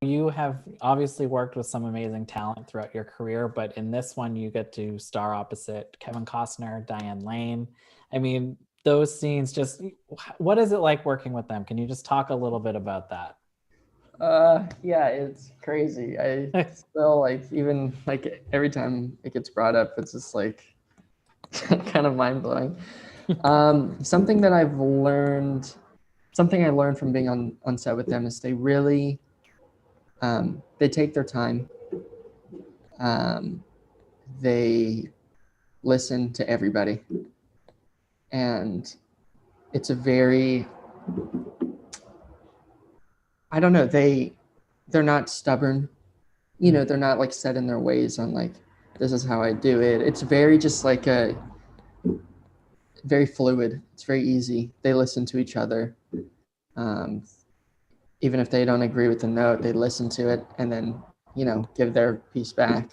You have obviously worked with some amazing talent throughout your career, but in this one, you get to star opposite Kevin Costner, Diane Lane. I mean, those scenes just, what is it like working with them? Can you just talk a little bit about that? Yeah, it's crazy. I still like, even like every time it gets brought up, it's just like kind of mind blowing. Something that I've learned, something I learned from being on set with them is they really, they take their time. Um, they listen to everybody, and it's a very, I don't know, they're not stubborn. You know, they're not like set in their ways on like, this is how I do it. It's very just like a very fluid. It's very easy. They listen to each other. Um, Even if they don't agree with the note, they listen to it and then, you know, give their piece back.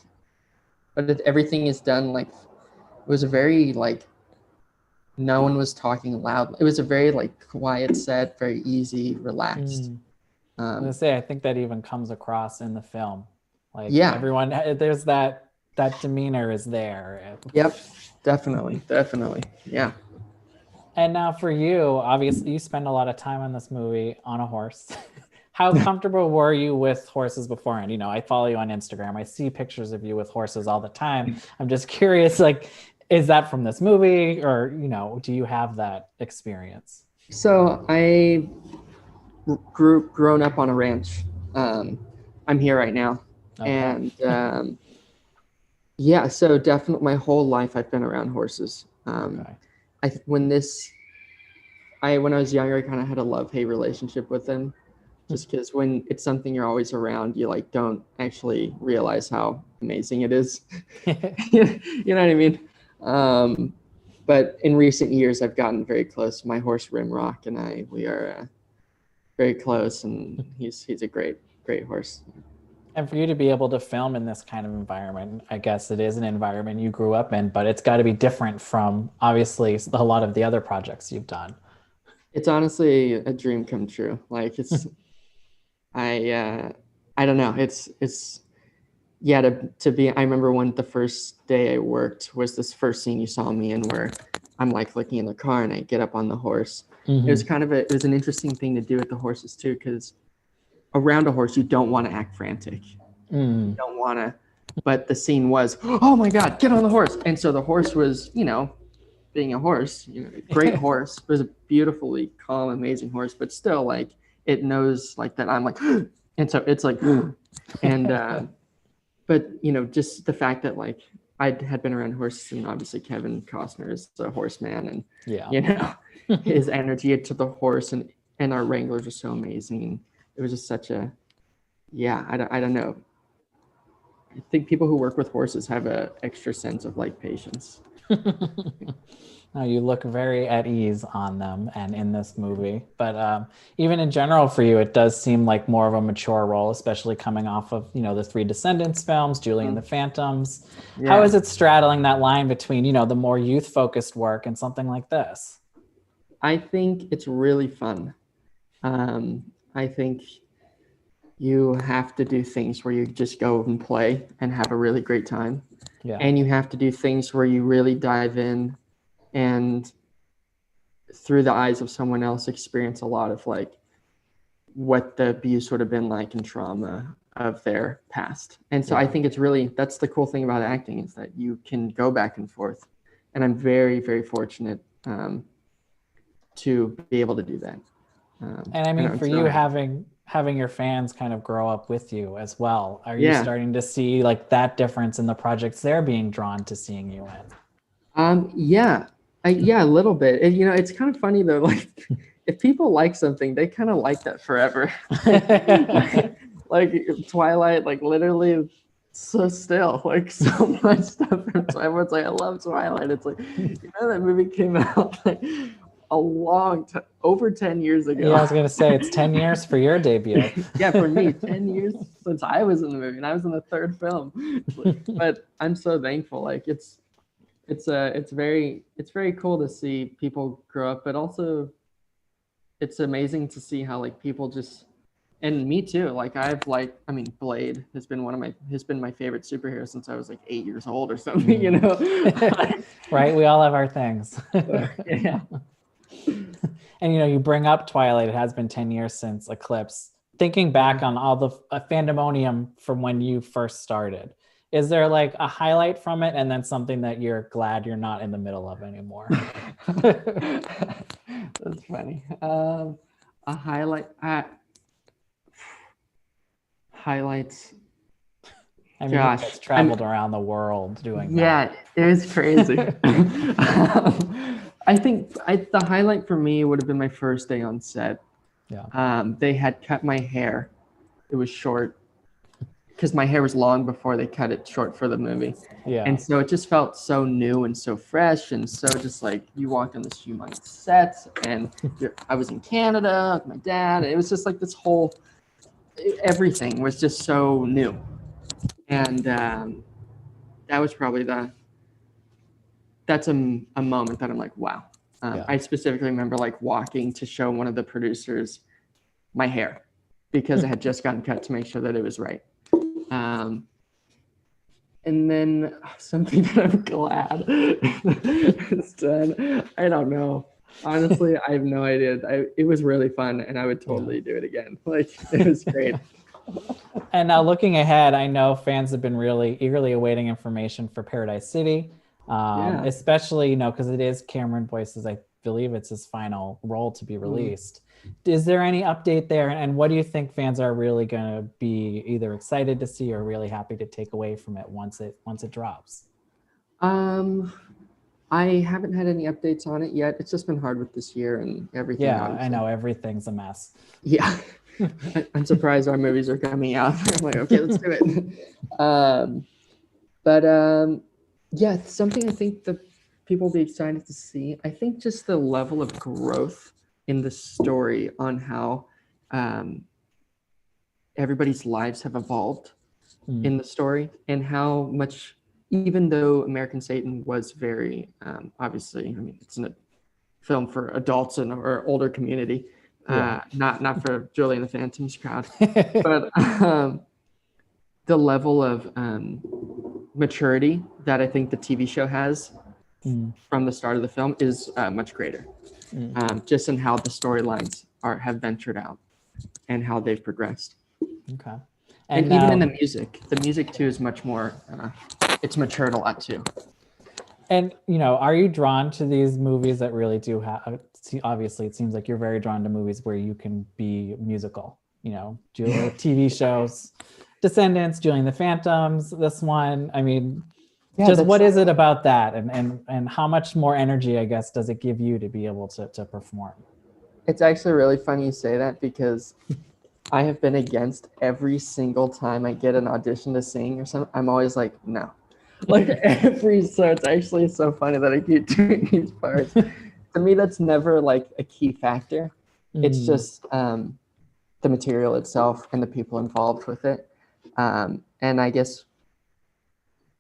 But everything is done like, it was a very like, no one was talking loud. It was a very like quiet set, very easy, relaxed. I was gonna say, I think that even comes across in the film. Like Yeah. everyone, there's that demeanor is there. Yep. Definitely. Definitely. Yeah. And now for you, obviously you spend a lot of time in this movie on a horse. How comfortable were you with horses beforehand? You know, I follow you on Instagram. I see pictures of you with horses all the time. I'm just curious, like, is that from this movie or, you know, do you have that experience? So I grown up on a ranch. Um, I'm here right now, Okay. and yeah, so definitely my whole life I've been around horses. Okay. I when this I when I was younger, I kind of had a love-hate relationship with them, just because when it's something you're always around, you like don't actually realize how amazing it is. You know what I mean? Um, but in recent years, I've gotten very close. My horse Rimrock and I, we are very close, and he's a great horse. And for you to be able to film in this kind of environment, I guess it is an environment you grew up in, but it's got to be different from obviously a lot of the other projects you've done. It's honestly a dream come true. Like it's I I don't know. It's yeah, to be, I remember when the first day I worked was this first scene you saw me in, where I'm like looking in the car and I get up on the horse. It was kind of it was an interesting thing to do with the horses too, because around a horse you don't want to act frantic. You don't want to, but the scene was, oh my God, get on the horse. And so the horse was, you know, being a horse, you know, great horse. It was a beautifully calm, amazing horse, but still like it knows like that I'm like, and so it's like, and but you know, just the fact that like I had been around horses, and obviously Kevin Costner is a horseman, and Yeah. you know, his energy to the horse, and our wranglers are so amazing. It was just such a, yeah, I don't know. I think people who work with horses have a extra sense of like patience. No, you look very at ease on them and in this movie. But even in general for you, it does seem like more of a mature role, especially coming off of, you know, the Three Descendants films, Julie and the Phantoms. How Yeah. is it straddling that line between, you know, the more youth-focused work and something like this? I think it's really fun. I think you have to do things where you just go and play and have a really great time. Yeah. And you have to do things where you really dive in and through the eyes of someone else experience a lot of like what the abuse would have been like and trauma of their past. And so I Yeah. think it's really, that's the cool thing about acting, is that you can go back and forth. And I'm very, very fortunate to be able to do that. And I mean, I'm for so you happy. having your fans kind of grow up with you as well, are you Yeah. starting to see like that difference in the projects they're being drawn to seeing you in? Yeah, yeah, a little bit. And, you know, it's kind of funny though. Like, if people like something, they kind of like that forever. Like Twilight, like literally, so still, like so much stuff from Twilight. Everyone's like, I love Twilight. It's like, you know, that movie came out like a long time, over 10 years Yeah, I ago. was gonna say it's 10 years for your debut. Yeah, for me, 10 years since I was in the movie, and I was in the third film. But I'm so thankful. Like it's very cool to see people grow up, but also it's amazing to see how like people just And me too. Like I mean, Blade has been my favorite superhero since I was like 8 years old or something, you know? Right? We all have our things. Yeah. And you bring up Twilight. It has been 10 years since Eclipse. Thinking back on all the fandomonium from when you first started, is there like a highlight from it and then something that you're glad you're not in the middle of anymore? That's funny. A highlight. Highlights. I mean, you guys traveled around the world doing that. Yeah, it was crazy. I think the highlight for me would have been my first day on set. Yeah. They had cut my hair. It was short because my hair was long before they cut it short for the movie. Yeah. And so it just felt so new and so fresh and so just like you walked on this humongous set and I was in Canada with my dad. It was just like this whole, everything was just so new. And that was probably that's a moment that I'm like, wow. Yeah. I specifically remember like walking to show one of the producers my hair because it had just gotten cut to make sure that it was right. And then something that I'm glad it's done. I don't know. Honestly, I have no idea. It was really fun and I would totally do it again. Like it was great. And now looking ahead, I know fans have been really eagerly awaiting information for Paradise City, especially, because it is Cameron Boyce's, I believe it's his final role to be released. Is there any update there? And what do you think fans are really going to be either excited to see or really happy to take away from it once it drops? I haven't had any updates on it yet. It's just been hard with this year and everything. Yeah, obviously. I know everything's a mess. Yeah. I'm surprised our movies are coming out. I'm like, okay, let's do it. Yeah, something I think that people will be excited to see. I think just the level of growth in the story on how everybody's lives have evolved in the story and how much, even though American Satan was very, obviously, I mean, it's a film for adults and or older community, not for Julie and the Phantoms crowd, but the level of maturity that I think the TV show has from the start of the film is much greater, just in how the storylines have ventured out and how they've progressed. Okay. And even in the music too is much more, it's matured a lot too. And, are you drawn to these movies that really do have, obviously it seems like you're very drawn to movies where you can be musical, TV shows, Descendants, Julie and the Phantoms, this one, I mean, just what is it about that? And how much more energy, I guess, does it give you to be able to perform? It's actually really funny you say that because I have been against every single time I get an audition to sing or something. I'm always like, no. Like so it's actually so funny that I keep doing these parts. To me, that's never like a key factor. It's just the material itself and the people involved with it. And I guess,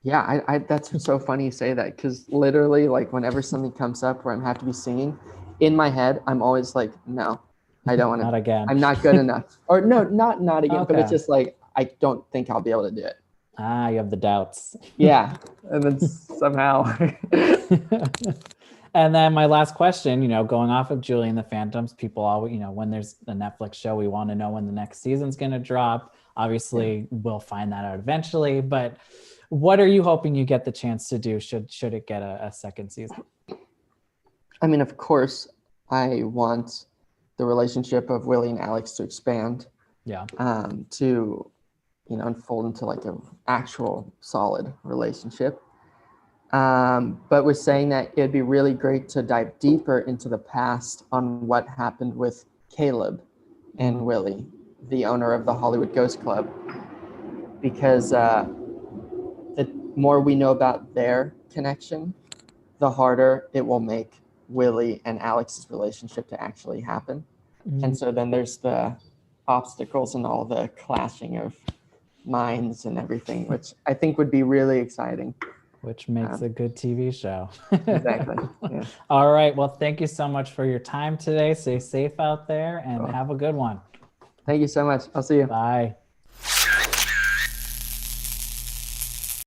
I that's so funny you say that because literally like whenever something comes up where I'm have to be singing, in my head, I'm always like, no, I don't want to. Not again. I'm not good enough. Or no, not again, okay. But it's just like, I don't think I'll be able to do it. You have the doubts. Yeah. And then somehow. And then my last question, going off of Julie and the Phantoms, people always, when there's a Netflix show, we want to know when the next season's going to drop. Obviously, we'll find that out eventually. But what are you hoping you get the chance to do should it get a second season? I mean, of course, I want the relationship of Willie and Alex to expand. Yeah. To, unfold into like an actual solid relationship. But we're saying that it'd be really great to dive deeper into the past on what happened with Caleb and Willie, the owner of the Hollywood Ghost Club, because the more we know about their connection, the harder it will make Willie and Alex's relationship to actually happen. And so then there's the obstacles and all the clashing of minds and everything, which I think would be really exciting. Which makes a good TV show. Exactly. Yeah. All right. Well, thank you so much for your time today. Stay safe out there and have a good one. Thank you so much. I'll see you. Bye.